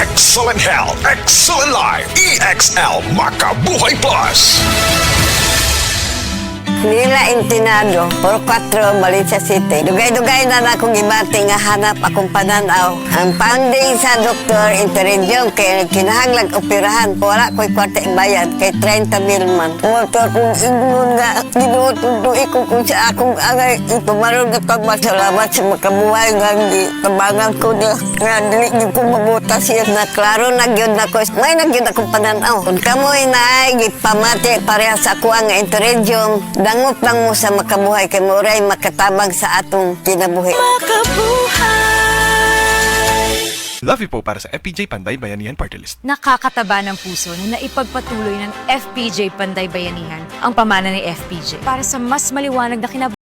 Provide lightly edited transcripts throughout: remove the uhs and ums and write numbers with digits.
Excellent Health, Excellent Life, EXL Makabuhay Plus. Nila Intinado, Puro 4, Valencia City. Dugay-dugay na akong ibati nga hanap akong pananaw. Ang finding sa doktor, interensyong kay kinahanglag operahan. Wala ko'y kwarte bayad kay 30 mil man. Motor kong ingon nga, ginutundo ko kung sa akong angay. Ipamarong na pagmasalamat sa makabuhay nga tabangan ko na nga dili ko mabuta siya na klaro nagyod na ko. May nagyod akong pananaw. Kung kamoy na ay gipamati pareha sa kuha nga interensyong dangop lang mo sa makabuhay kay Moray makatabang sa atong kinabuhi. Love you po para sa FPJ Panday Bayanihan Party List. Nakakataba ng puso na naipagpatuloy ng FPJ Panday Bayanihan ang pamana ni FPJ para sa mas maliwanag na kinabuhi.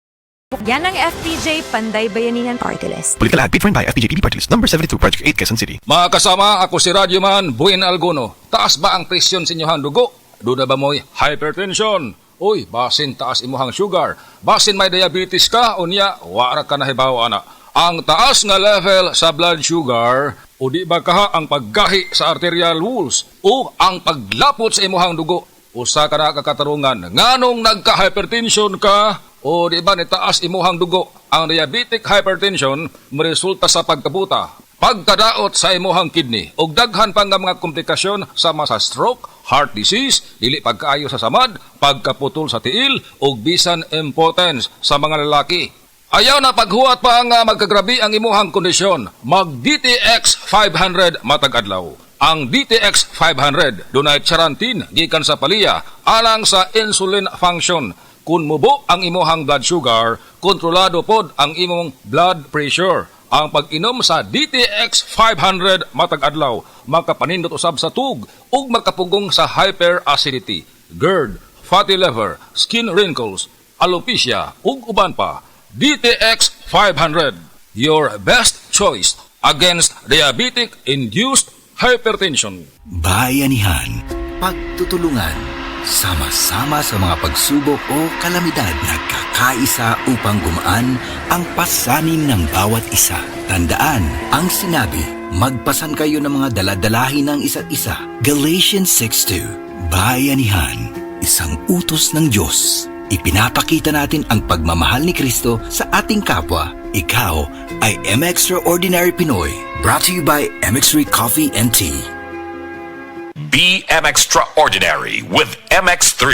Yan ang FPJ Panday Bayanihan Party List. Political ad paid for and by FPJ PB Party List, number 72, Project 8, Quezon City. Mga kasama, ako si Radyoman Buen Alguno. Taas ba ang presyon sa inyong dugo? Doon na ba mo'y hypertension? Uy, basin taas imuhang sugar. Basin may diabetes ka, unya, wara ka nahibaw, ana. Ang taas nga level sa blood sugar, o di ba kaha ang paggahi sa arterial walls, o ang paglapot sa imuhang dugo, usa ka na kakatarungan, nganong nagka-hypertension ka, o di ba ni taas imuhang dugo. Ang diabetic hypertension, resulta sa pagkabuta, pagkadaot sa imuhang kidney, o daghan pa nga mga komplikasyon sama sa stroke, heart disease, dili pagkaayo sa samad, pagkaputol sa tiil, o bisan impotence sa mga lalaki. Ayaw na paghuwat pa nga magkagrabi ang imuhang kondisyon, mag-DTX 500 matag adlaw. Ang DTX 500, dunay charantin, gikan sa palya, alang sa insulin function. Kung mubo ang imuhang blood sugar, kontrolado pod ang imong blood pressure. Ang pag-inom sa DTX 500 matag adlaw, makapanindot usab sa tug ug makapugong sa hyperacidity, GERD, fatty liver, skin wrinkles, alopecia ug uban pa. DTX 500, your best choice against diabetic-induced hypertension. Bayanihan, pagtutulungan, sama-sama sa mga pagsubok o kalamidad, nagkakaisa upang gumaan ang pasanin ng bawat isa. Tandaan ang sinabi, magpasan kayo ng mga daladalahin ng isa't isa. Galatians 6:2. Bayanihan, isang utos ng Diyos. Ipinapakita natin ang pagmamahal ni Kristo sa ating kapwa. Ikaw ay M-Extraordinary Pinoy. Brought to you by MX3 Coffee and Tea. Be M Extraordinary with MX3.